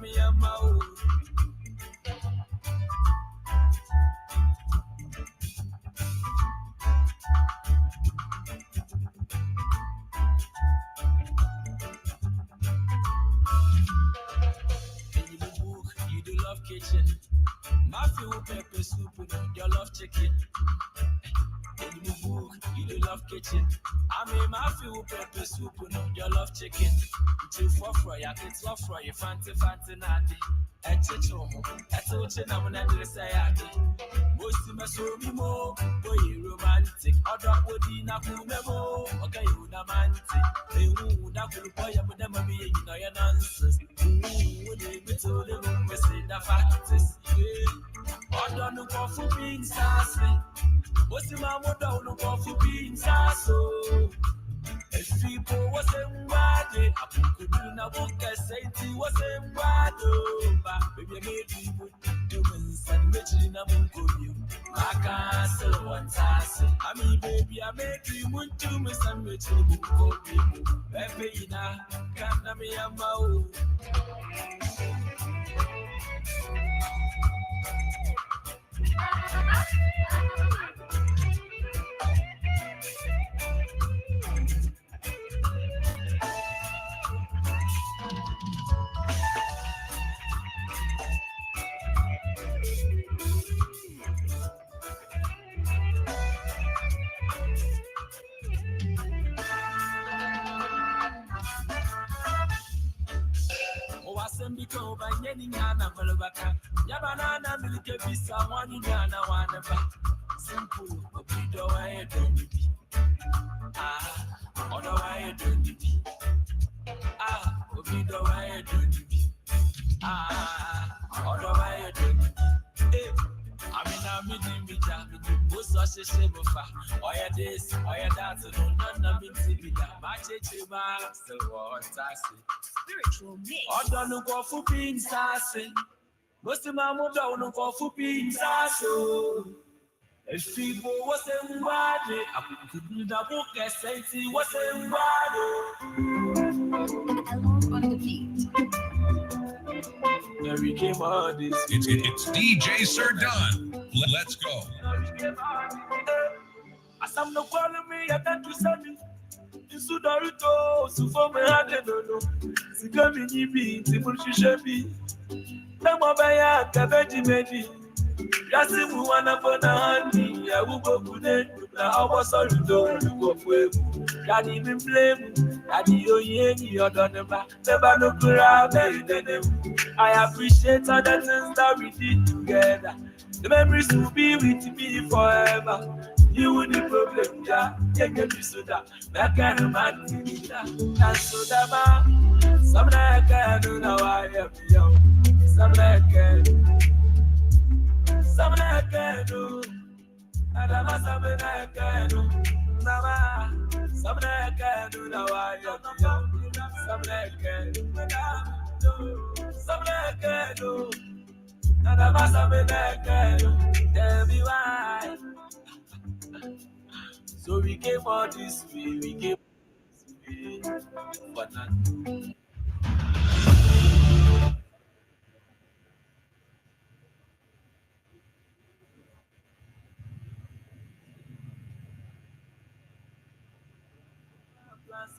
me a mouth. You do love kitchen. Mafia with pepper soup, you love chicken. In the book, you do love kitchen. I mean, mafia with pepper soup, you love chicken. You for fry, I can for fry, you fancy natty. At Chicho, at Ochin, I'm an say. Most of my soul be more, boy, romantic. Other body, Nakumemo, okay, you romantic. They would not boy, but never be in your nonsense. Would you be told them, we say the fact is, I don't look off for being sassy. What's the man look off for being sassy? If people was in body, I could do not book a safety was in body. Baby, I made you humans and making a book of you. I can't sell one task. I mean, baby, I made you humans and making a book of you. Baby, now, can't me a mouth. Because by any yana Malabaka, Yabanana Milke Visa, one in Yana, one simple, a bit of I don't be. On the way don't be. A bit of I don't be. On the way don't be. I mean, I'm in the most such a shame of or this, or that, none of it to be that. My church, so what I say. Spiritual mix. I don't look off for being sassy. Most of my mother don't look off for being sassy. If people was in body, I couldn't book a safety was in body. Alone on the beat. We came on this. It's DJ Sir Don. Let's go. As I'm not calling me, I can't do something. Sudarito, Sufome Hadedono, Sigami Nibi, Timushi Shebi, Namabaya, Kabeji Medi, Yasimu Wanapona Handi, Yabuko Kune, Nawa Sorido, Lukofu, Kadi Blame, Kadi Oyeni, Odoneba, Nebanokura, Beridene. I appreciate all the things that we did together. The memories will be with me forever. You would the problem, yeah. Get me so that I can't man, and so that some I can do now. I have young, some I can, some I can do, and I'm a some I can do, some I can do now. I have young, some I can do, some I can do, and I'm a some I can do. Tell me why. So we came all this way, we came this way, but not.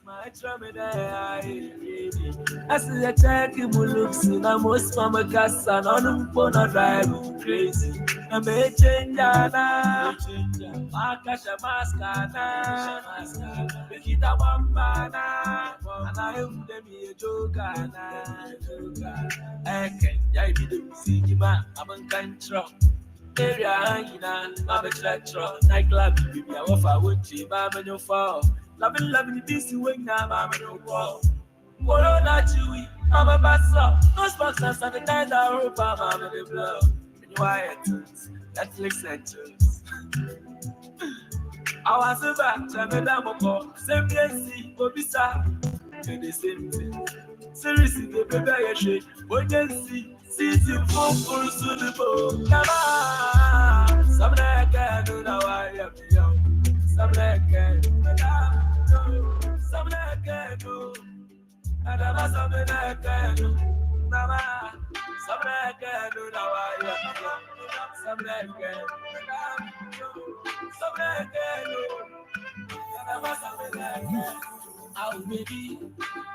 My trouble I see a check in looks in a most mama gas and on a drive crazy. I may change Anna, Makasha Mascana, Bekita Bambana, and I am the joker. I can, I be the city man, I'm a control. Area, I'm a lecturer, nightclub, baby, I offer what you buy when you fall. Loving this way now, I'm in the wall. Corona Chewy, I'm a bassa. No sponsors and the guys are over, I'm in the blood. And you are Netflix and chill. I was about to have a demo, same place, Bobisa, and the same thing. Seriously, the baby, I shake, what you see, season 4 for suitable. Come on, some I can do now, I am young. Some I can do, some I can do, and I'm a some I can do, Mama.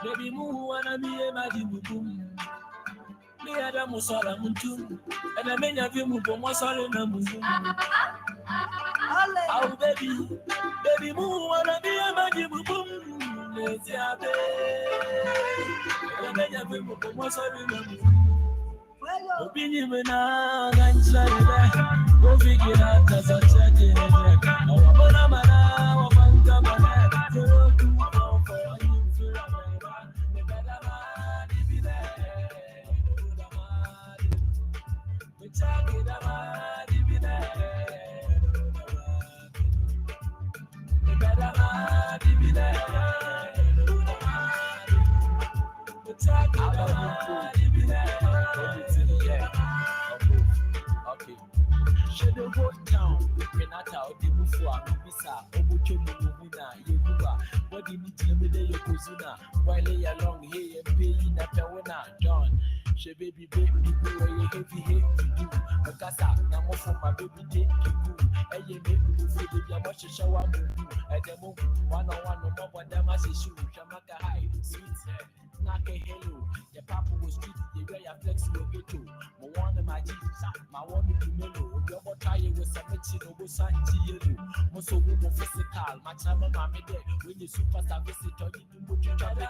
baby, move wanna be a magic boom. Me ada musala muntu, and I mean of you, Musala Namu. Oh, baby, move wanna be a magic boom. Let's have it. I mean of you, Musala Namu. Opinion na ganza ida go figure out as a check our bonamana wa fanga mana zero to one for you feel me better man be there we check it out be there me better man be there we check it out be there. Okay. Shadow go down. Renata, the Mufua, Misa, Obuchomuna, Yeguba, body meeting with the Yokuzuna, while lay along here and pay in a Tawana, John. She baby, go a heavy hate to do. Makasa, now for my baby, take you cool. And you make me feel the Yamasha shower move. At the moment, one on one, no more than my shoe, Shamaka high, sweet. Knock a hello, your papa was street, the way I flexible ghetto. My one of my Jesus, my one to mellow. Your more tire was submitted over Santi yellow. Most of them physical, my time of my day. When you superstar visitor, you do what you try to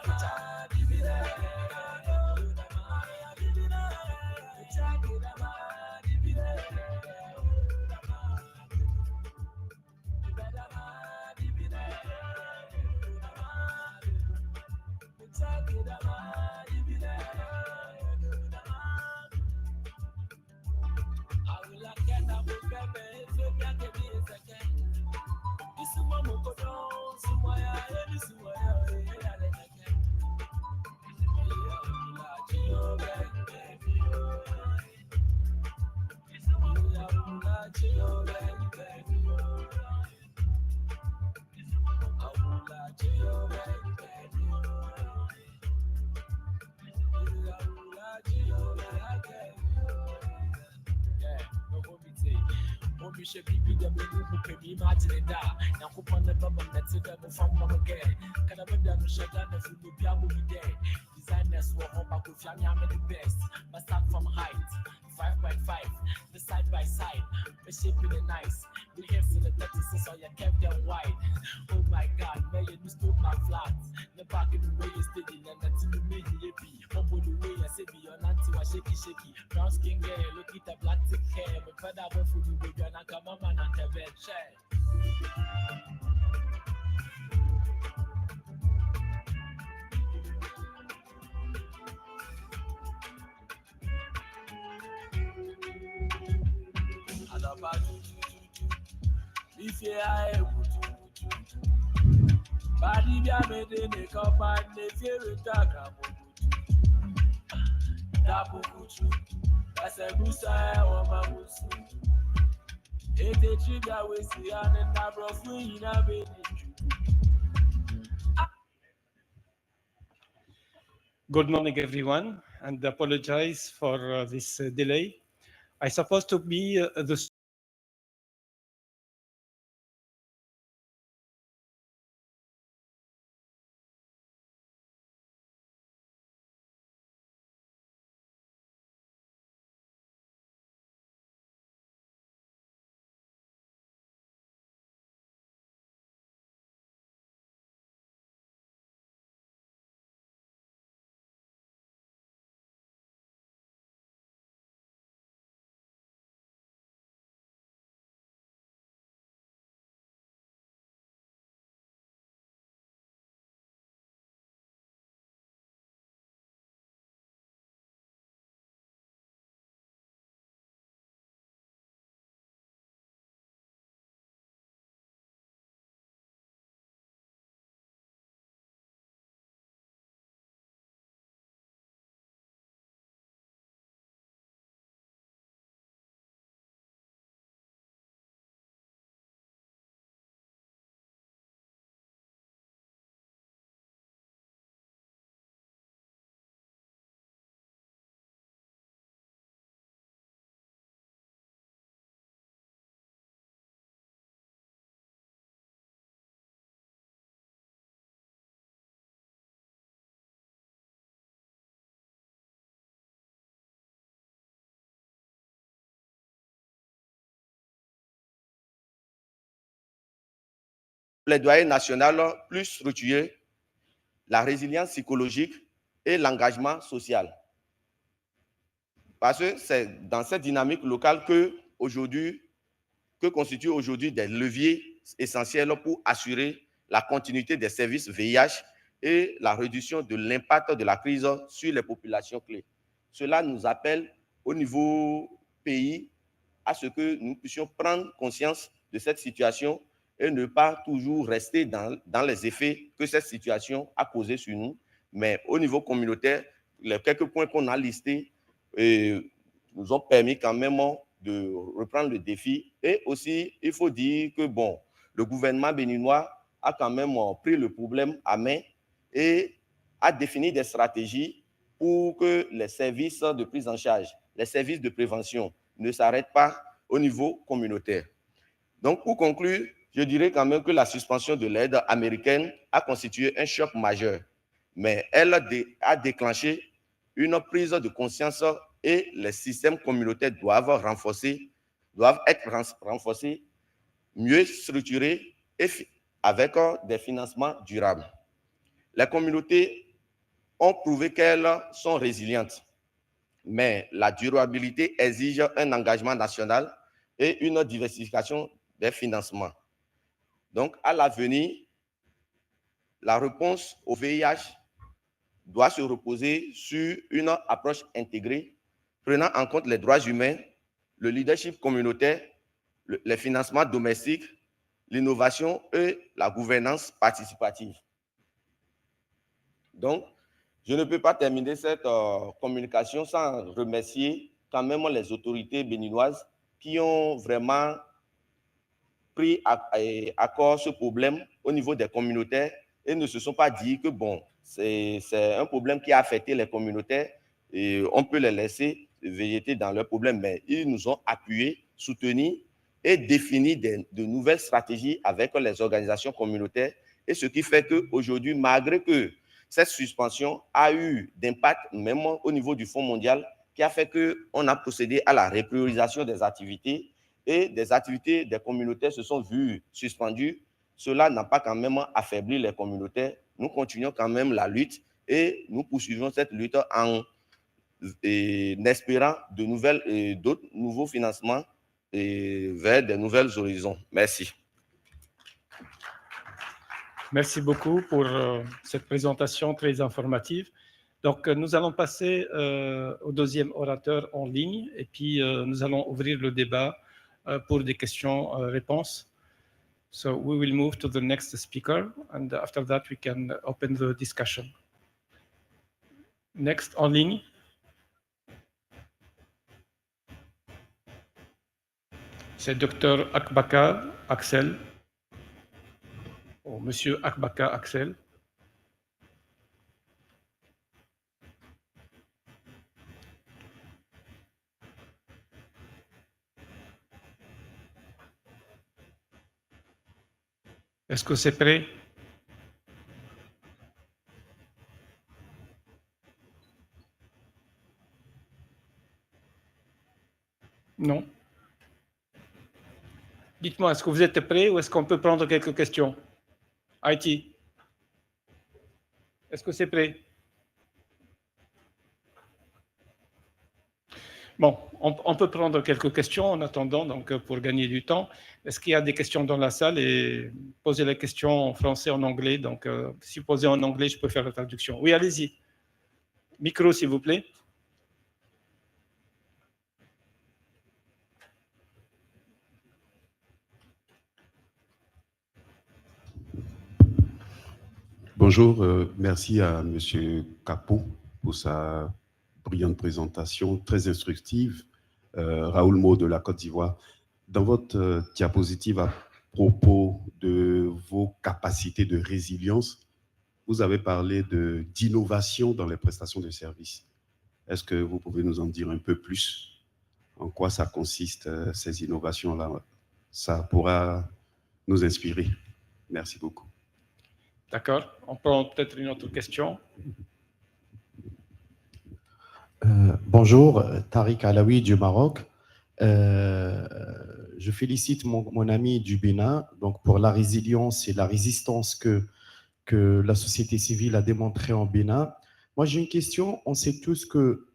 should be the who can imagine that. Now, who on the government that's a devil from them again. Can I be done with Shagan if you be able to be there? Designers were home back with Yami the best. But start from height 5x5, the side by side. The shape in the nice. The hips in the 36, so you kept them wide. Oh my god, man, you used to my flat. The back in the way you're steady, and that's in the way you be. Bumble the way I say be your auntie was shaky. Brown skin girl, look at the black thick hair. My father went for the baby, and I come on and the bed share. If you are able to, body be a made in a cup and the fear attack. Dabukuchu, that's a good sign of my musu. It's a trigger we see and then that bro free in a baby. Good morning, everyone, and apologize for this delay. I supposed to be the plaidoyer national plus structuré, la résilience psychologique et l'engagement social. Parce que c'est dans cette dynamique locale que constituent aujourd'hui des leviers essentiels pour assurer la continuité des services VIH et la réduction de l'impact de la crise sur les populations clés. Cela nous appelle au niveau pays à ce que nous puissions prendre conscience de cette situation et ne pas toujours rester dans les effets que cette situation a causés sur nous, mais au niveau communautaire, les quelques points qu'on a listés nous ont permis quand même de reprendre le défi. Et aussi, il faut dire que bon, le gouvernement béninois a quand même pris le problème à main et a défini des stratégies pour que les services de prise en charge, les services de prévention ne s'arrêtent pas au niveau communautaire. Donc, pour conclure, je dirais quand même que la suspension de l'aide américaine a constitué un choc majeur, mais elle a déclenché une prise de conscience et les systèmes communautaires doivent être renforcés, mieux structurés et avec des financements durables. Les communautés ont prouvé qu'elles sont résilientes, mais la durabilité exige un engagement national et une diversification des financements. Donc, à l'avenir, la réponse au VIH doit se reposer sur une approche intégrée, prenant en compte les droits humains, le leadership communautaire, les financements domestiques, l'innovation et la gouvernance participative. Donc, je ne peux pas terminer cette communication sans remercier quand même les autorités béninoises qui ont vraiment pris à corps ce problème au niveau des communautaires et ne se sont pas dit que bon, c'est un problème qui a affecté les communautaires et on peut les laisser végéter dans leurs problèmes, mais ils nous ont appuyés, soutenus et défini de nouvelles stratégies avec les organisations communautaires, et ce qui fait qu'aujourd'hui, malgré que cette suspension a eu d'impact même au niveau du Fonds mondial, qui a fait qu'on a procédé à la repriorisation des activités et des activités des communautaires se sont vues suspendues. Cela n'a pas quand même affaibli les communautaires. Nous continuons quand même la lutte et nous poursuivons cette lutte en espérant d'autres nouveaux financements vers de nouvelles horizons. Merci. Merci beaucoup pour cette présentation très informative. Donc, nous allons passer au deuxième orateur en ligne et puis nous allons ouvrir le débat pour des questions-réponses. So, we will move to the next speaker and after that, we can open the discussion. Next en ligne. C'est Dr Akbaka Axel. Oh, Monsieur Akbaka Axel. Est-ce que c'est prêt? Non. Dites-moi, est-ce que vous êtes prêt ou est-ce qu'on peut prendre quelques questions? IT. Est-ce que c'est prêt? Bon, on peut prendre quelques questions en attendant, donc pour gagner du temps. Est-ce qu'il y a des questions dans la salle? Et posez les questions en français, en anglais. Donc, si vous posez en anglais, je peux faire la traduction. Oui, allez-y. Micro, s'il vous plaît. Bonjour, merci à M. Capot pour sa brillante présentation, très instructive. Raoul Mo de la Côte d'Ivoire. Dans votre diapositive à propos de vos capacités de résilience, vous avez parlé d'innovation dans les prestations de services. Est-ce que vous pouvez nous en dire un peu plus? En quoi ça consiste, ces innovations-là? Ça pourra nous inspirer. Merci beaucoup. D'accord. On prend peut-être une autre question. Bonjour, Tariq Alaoui du Maroc. je félicite mon ami du Bénin donc, pour la résilience et la résistance que la société civile a démontré en Bénin. Moi, j'ai une question. On sait tous que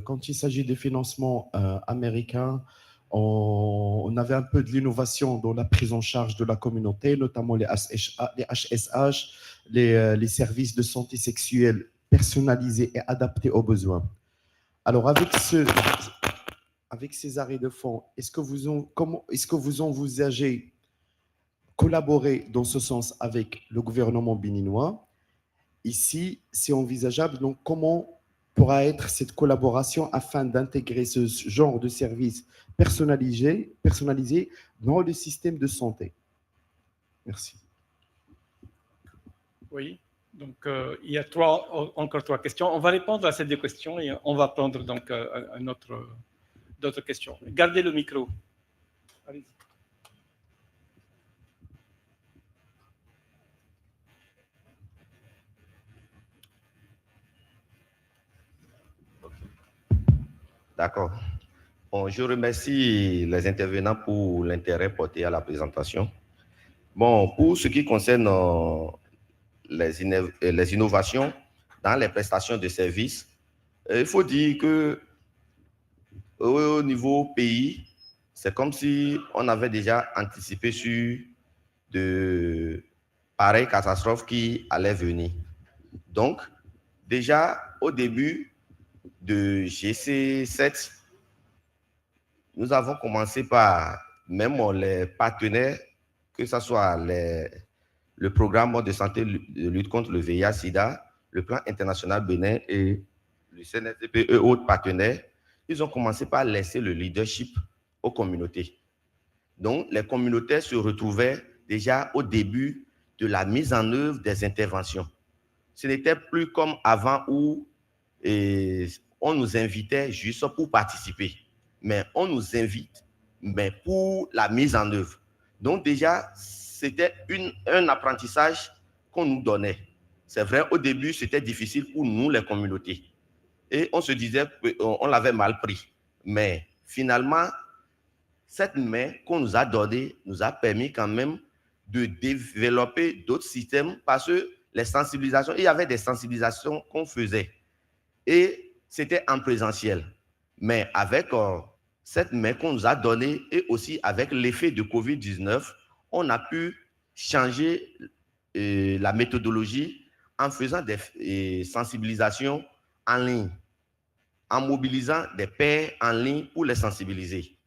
quand il s'agit des financements américains, on avait un peu de l'innovation dans la prise en charge de la communauté, notamment les HSH, les services de santé sexuelle personnalisés et adaptés aux besoins. Alors, avec ces arrêts de fonds, est-ce que vous envisagez collaborer dans ce sens avec le gouvernement béninois? Ici, c'est envisageable. Donc, comment pourra être cette collaboration afin d'intégrer ce genre de services personnalisés dans le système de santé? Merci. Oui, donc il y a encore trois questions. On va répondre à ces deux questions et on va prendre donc d'autres questions. Gardez le micro. Allez-y. D'accord. Bon, je remercie les intervenants pour l'intérêt porté à la présentation. Bon, pour ce qui concerne les innovations dans les prestations de services, il faut dire que au niveau pays, c'est comme si on avait déjà anticipé sur de pareilles catastrophes qui allaient venir. Donc, déjà au début de GC7, nous avons commencé par, même les partenaires, que ce soit le programme de santé de lutte contre le VIH-Sida, le plan international Bénin et le CNSP et autres partenaires, ils ont commencé par laisser le leadership aux communautés. Donc, les communautés se retrouvaient déjà au début de la mise en œuvre des interventions. Ce n'était plus comme avant où on nous invitait juste pour participer, mais on nous invite mais pour la mise en œuvre. Donc déjà, c'était un apprentissage qu'on nous donnait. C'est vrai, au début, c'était difficile pour nous, les communautés. Et on se disait qu'on l'avait mal pris. Mais finalement, cette main qu'on nous a donnée nous a permis quand même de développer d'autres systèmes parce que les sensibilisations, il y avait des sensibilisations qu'on faisait et c'était en présentiel. Mais avec cette main qu'on nous a donnée et aussi avec l'effet de COVID-19, on a pu changer la méthodologie en faisant des sensibilisations en ligne, en mobilisant des pairs en ligne pour les sensibiliser.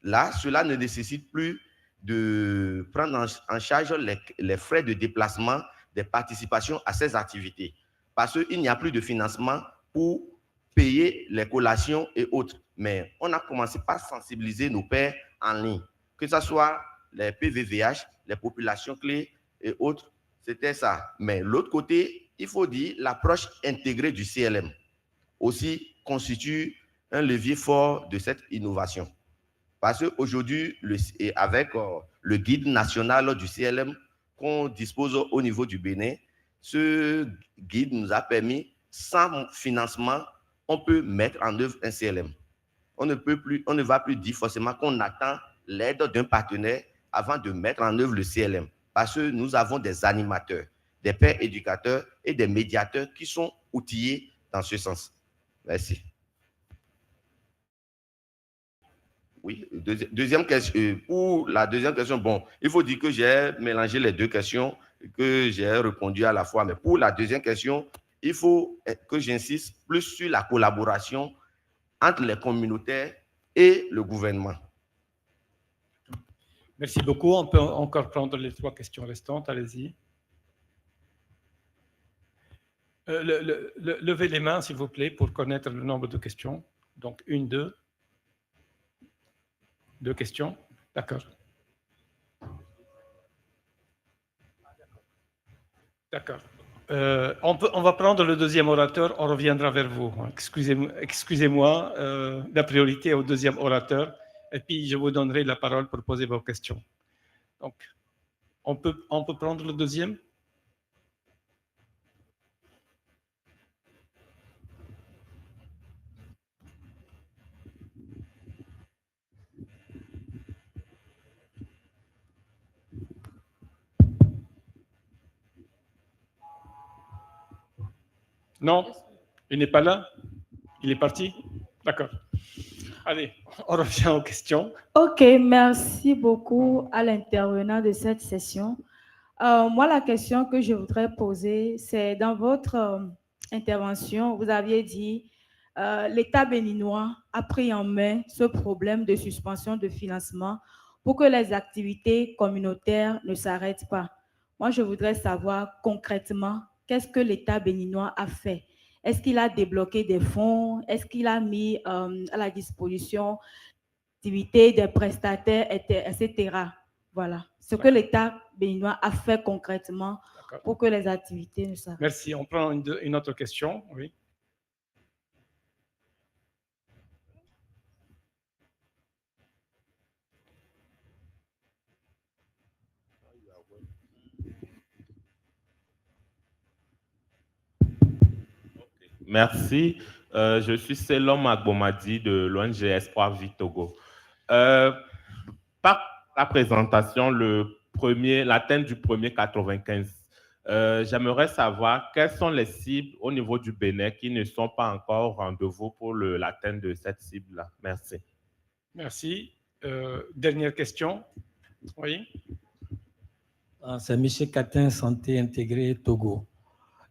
Là, cela ne nécessite plus de prendre en charge les frais de déplacement des participations à ces activités parce qu'il n'y a plus de financement pour payer les collations et autres. Mais on a commencé par sensibiliser nos pairs en ligne, que ce soit les PVVH, les populations clés et autres, c'était ça. Mais l'autre côté, il faut dire, l'approche intégrée du CLM aussi constitue un levier fort de cette innovation. Parce qu'aujourd'hui, avec le guide national du CLM qu'on dispose au niveau du Bénin, ce guide nous a permis, sans financement, on peut mettre en œuvre un CLM. On ne va plus dire forcément qu'on attend l'aide d'un partenaire avant de mettre en œuvre le CLM. Parce que nous avons des animateurs, des pairs éducateurs et des médiateurs qui sont outillés dans ce sens. Merci. Oui, deuxième question. Pour la deuxième question, bon, il faut dire que j'ai mélangé les deux questions, que j'ai répondu à la fois. Mais pour la deuxième question, il faut que j'insiste plus sur la collaboration entre les communautaires et le gouvernement. Merci beaucoup. On peut encore prendre les trois questions restantes. Allez-y. Levez les mains, s'il vous plaît, pour connaître le nombre de questions. Donc, une, deux. Deux questions. D'accord. D'accord. On va prendre le deuxième orateur, on reviendra vers vous. Excusez-moi, la priorité est au deuxième orateur, et puis je vous donnerai la parole pour poser vos questions. Donc, on peut prendre le deuxième? Non, il n'est pas là. Il est parti. D'accord. Allez, on revient aux questions. Ok, merci beaucoup à l'intervenant de cette session. Moi, la question que je voudrais poser, c'est dans votre intervention, vous aviez dit l'État béninois a pris en main ce problème de suspension de financement pour que les activités communautaires ne s'arrêtent pas. Moi, je voudrais savoir concrètement qu'est-ce que l'État béninois a fait. Est-ce qu'il a débloqué des fonds? Est-ce qu'il a mis à la disposition activités des prestataires, etc. Voilà. Ce que l'État béninois a fait concrètement pour que les activités ne s'arrêtent pas. Merci. On prend une autre question. Oui. Merci. Je suis Selom Agbomadi de l'ONG Espoir Vie Togo. Par la présentation, la thème du premier 95, j'aimerais savoir quelles sont les cibles au niveau du Bénin qui ne sont pas encore au rendez-vous pour l'atteinte de cette cible-là. Merci. Merci. Dernière question. Oui. C'est M. Catin, Santé Intégrée Togo.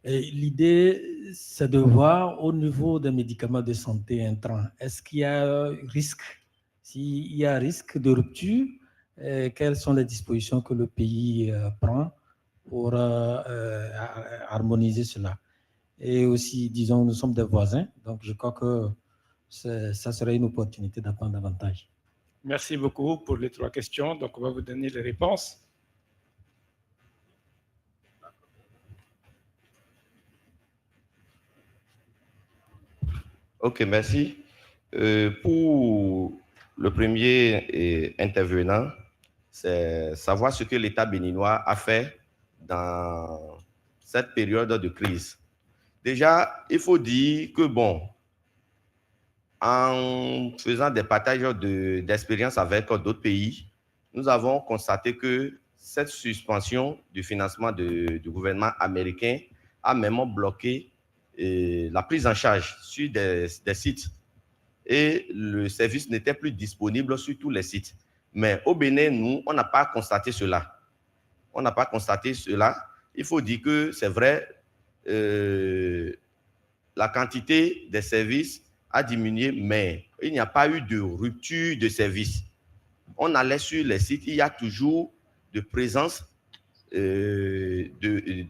L'idée, c'est de voir au niveau des médicaments de santé intrants, est-ce qu'il y a risque? S'il y a risque de rupture, quelles sont les dispositions que le pays prend pour harmoniser cela? Et aussi, disons, nous sommes des voisins, donc je crois que ça serait une opportunité d'apprendre davantage. Merci beaucoup pour les 3 questions. Donc, on va vous donner les réponses. Ok, merci. Pour le premier intervenant, c'est savoir ce que l'État béninois a fait dans cette période de crise. Déjà, il faut dire que, bon, en faisant des partages d'expériences avec d'autres pays, nous avons constaté que cette suspension du financement du gouvernement américain a même bloqué la prise en charge sur des sites. Et le service n'était plus disponible sur tous les sites. Mais au Bénin, nous, on n'a pas constaté cela. On n'a pas constaté cela. Il faut dire que c'est vrai, la quantité des services a diminué, mais il n'y a pas eu de rupture de service. On allait sur les sites, il y a toujours de présence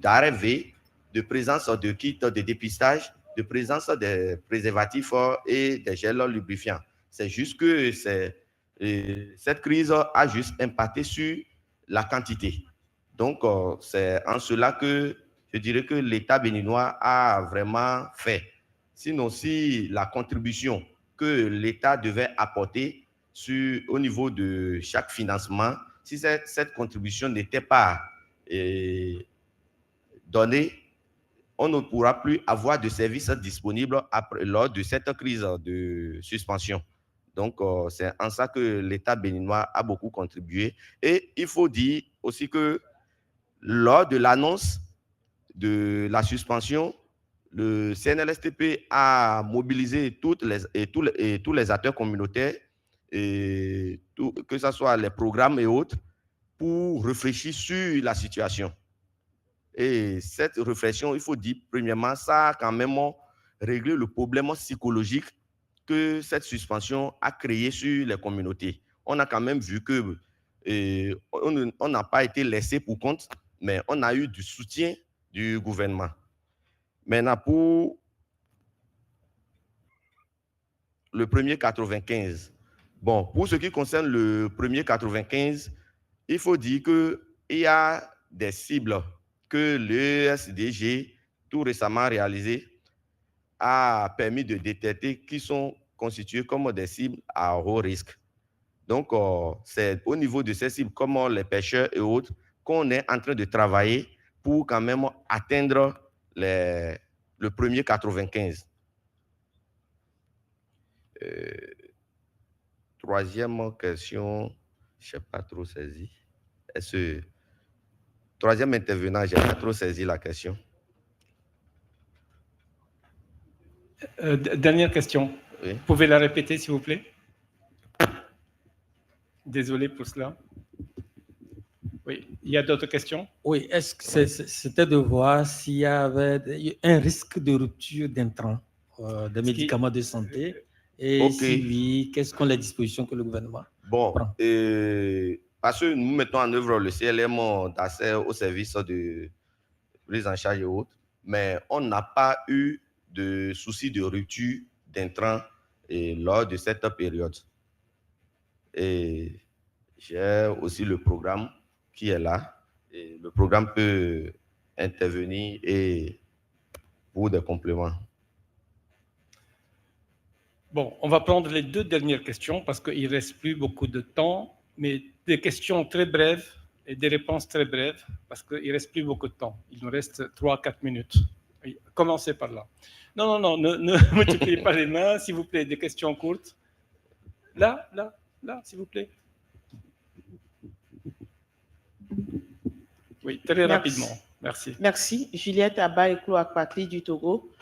d'arrivée, de présence de kits de dépistage, de présence des préservatifs et des gels lubrifiants. C'est juste que cette crise a juste impacté sur la quantité. Donc, c'est en cela que je dirais que l'État béninois a vraiment fait. Sinon, si la contribution que l'État devait apporter au niveau de chaque financement, si cette contribution n'était pas donnée, on ne pourra plus avoir de services disponibles lors de cette crise de suspension. Donc, c'est en ça que l'État béninois a beaucoup contribué. Et il faut dire aussi que lors de l'annonce de la suspension, le CNLSTP a mobilisé tous les acteurs communautaires, que ce soit les programmes et autres, pour réfléchir sur la situation. Et cette réflexion, il faut dire, premièrement, ça a quand même réglé le problème psychologique que cette suspension a créé sur les communautés. On a quand même vu que on n'a pas été laissé pour compte, mais on a eu du soutien du gouvernement. Maintenant, pour le premier 95, bon, pour ce qui concerne le premier 95, il faut dire qu'il y a des cibles que le SDG, tout récemment réalisé, a permis de détecter qui sont constituées comme des cibles à haut risque. Donc, c'est au niveau de ces cibles, comme les pêcheurs et autres, qu'on est en train de travailler pour quand même atteindre le premier 95. Troisième question, je n'ai pas trop saisi. Troisième intervenant, je n'ai pas trop saisi la question. Dernière question. Oui. Vous pouvez la répéter, s'il vous plaît? Désolé pour cela. Oui, il y a d'autres questions? Oui, est-ce que c'était de voir s'il y avait un risque de rupture d'intrants, des médicaments de santé, et Ok. si oui, quelles sont les dispositions que le gouvernement Bon, prend? parce que nous mettons en œuvre le CLM d'accès aux services de prise en charge et autres, mais on n'a pas eu de souci de rupture d'intrants lors de cette période. Et j'ai aussi le programme qui est là. Et le programme peut intervenir et pour des compléments. Bon, on va prendre les deux dernières questions parce qu'il ne reste plus beaucoup de temps, mais des questions très brèves et des réponses très brèves parce qu'il ne reste plus beaucoup de temps. Il nous reste 3-4 minutes. Oui, commencez par là. Non, ne multipliez pas les mains, s'il vous plaît, des questions courtes. Là, s'il vous plaît. Oui, très rapidement. Merci. Merci. Juliette Abaïklo Akpakli du Togo.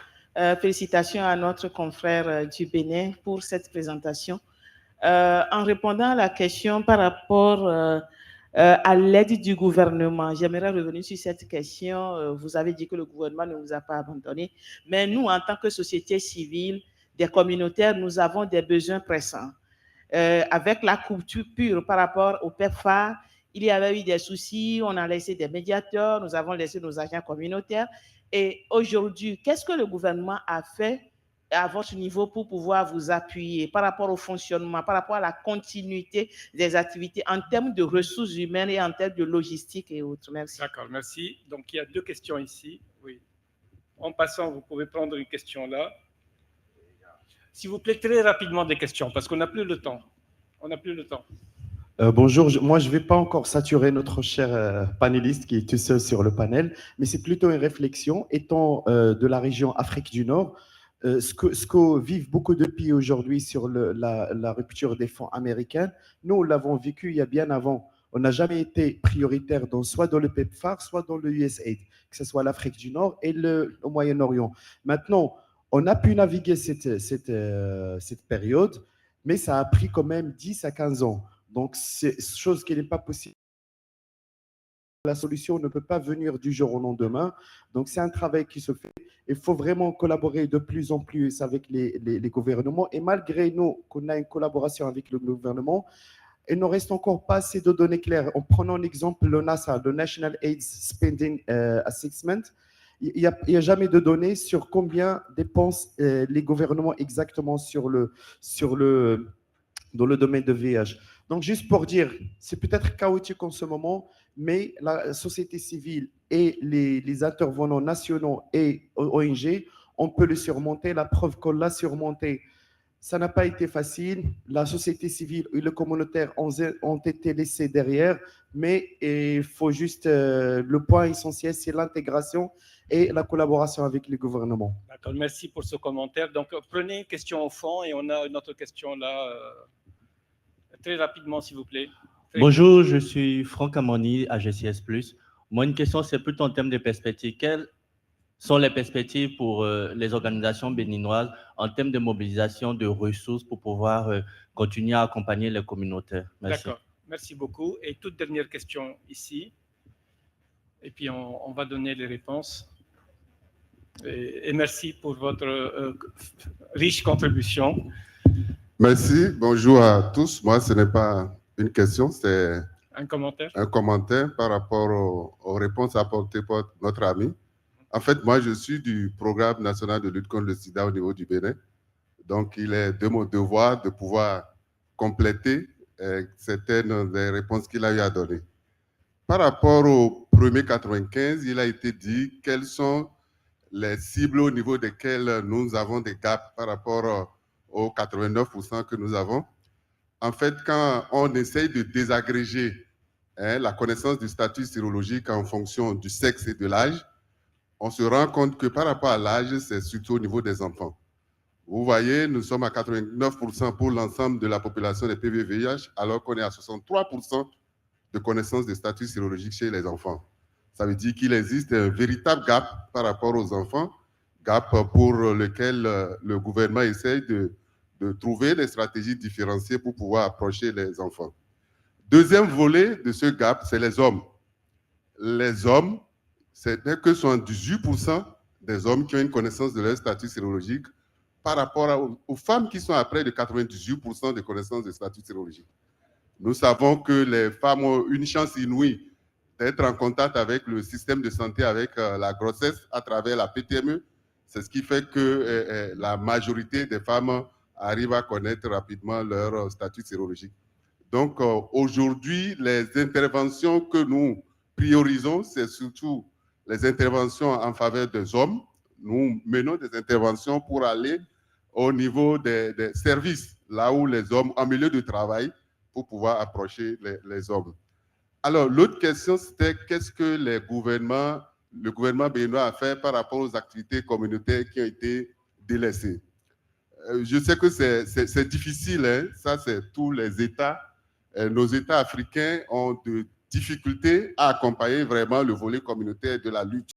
Félicitations à notre confrère du Bénin pour cette présentation. En répondant à la question par rapport à l'aide du gouvernement, j'aimerais revenir sur cette question. Vous avez dit que le gouvernement ne vous a pas abandonné, mais nous, en tant que société civile, des communautaires, nous avons des besoins pressants. Avec la coupure par rapport au PEPFAR, il y avait eu des soucis, on a laissé des médiateurs, nous avons laissé nos agents communautaires. Et aujourd'hui, qu'est-ce que le gouvernement a fait à votre niveau pour pouvoir vous appuyer par rapport au fonctionnement, par rapport à la continuité des activités en termes de ressources humaines et en termes de logistique et autres? Merci. D'accord, merci. Donc, il y a deux questions ici. Oui. En passant, vous pouvez prendre une question là. S'il vous plaît, très rapidement des questions, parce qu'on n'a plus le temps. On n'a plus le temps. Bonjour, moi je ne vais pas encore saturer notre cher panéliste qui est tout seul sur le panel, mais c'est plutôt une réflexion. Étant de la région Afrique du Nord, ce que vivent beaucoup de pays aujourd'hui sur la rupture des fonds américains, nous l'avons vécu il y a bien avant. On n'a jamais été prioritaire soit dans le PEPFAR, soit dans le USAID, que ce soit l'Afrique du Nord et le Moyen-Orient. Maintenant, on a pu naviguer cette période, mais ça a pris quand même 10 à 15 ans. Donc, c'est chose qui n'est pas possible. La solution ne peut pas venir du jour au lendemain. Donc, c'est un travail qui se fait. Il faut vraiment collaborer de plus en plus avec les gouvernements. Et malgré nous, qu'on a une collaboration avec le gouvernement, il ne reste encore pas assez de données claires. En prenant l'exemple le NASA, le National AIDS Spending Assessment, il n'y a jamais de données sur combien dépensent les gouvernements exactement dans le domaine de VIH. Donc, juste pour dire, c'est peut-être chaotique en ce moment, mais la société civile et les intervenants nationaux et ONG, on peut le surmonter. La preuve qu'on l'a surmonté, ça n'a pas été facile. La société civile et le communautaire ont été laissés derrière, mais il faut juste, le point essentiel, c'est l'intégration et la collaboration avec les gouvernements. D'accord, merci pour ce commentaire. Donc, prenez une question au fond et on a une autre question là. Très rapidement, s'il vous plaît. Bonjour, je suis Franck Amoni, AGCS+. Moi, une question, c'est plutôt en termes de perspectives. Quelles sont les perspectives pour les organisations béninoises en termes de mobilisation de ressources pour pouvoir continuer à accompagner les communautaires? Merci. D'accord, merci beaucoup. Et toute dernière question ici. Et puis, on va donner les réponses. Et merci pour votre riche contribution. Merci, bonjour à tous. Moi, ce n'est pas une question, c'est un commentaire par rapport aux réponses apportées par notre ami. En fait, moi, je suis du programme national de lutte contre le sida au niveau du Bénin. Donc, il est de mon devoir de pouvoir compléter certaines des réponses qu'il a eu à donner. Par rapport au premier 95, il a été dit quelles sont les cibles au niveau desquelles nous avons des gaps par rapport aux 89% que nous avons. En fait, quand on essaye de désagréger la connaissance du statut sérologique en fonction du sexe et de l'âge, on se rend compte que par rapport à l'âge, c'est surtout au niveau des enfants. Vous voyez, nous sommes à 89% pour l'ensemble de la population des PV-VIH, alors qu'on est à 63% de connaissance du statut sérologique chez les enfants. Ça veut dire qu'il existe un véritable gap par rapport aux enfants. gap pour lequel le gouvernement essaye de trouver des stratégies différenciées pour pouvoir approcher les enfants. Deuxième volet de ce gap, c'est les hommes. Les hommes, ce n'est que 78% des hommes qui ont une connaissance de leur statut sérologique par rapport aux femmes qui sont à près de 98% de connaissance de statut sérologique. Nous savons que les femmes ont une chance inouïe d'être en contact avec le système de santé, avec la grossesse à travers la PTME. C'est ce qui fait que la majorité des femmes arrivent à connaître rapidement leur statut sérologique. Donc aujourd'hui, les interventions que nous priorisons, c'est surtout les interventions en faveur des hommes. Nous menons des interventions pour aller au niveau des services, là où les hommes, en milieu de travail, pour pouvoir approcher les hommes. Alors, l'autre question, c'était qu'est-ce que le gouvernement béninois a fait par rapport aux activités communautaires qui ont été délaissées. Je sais que c'est difficile, hein? Ça c'est tous les États. Nos États africains ont de difficultés à accompagner vraiment le volet communautaire de la lutte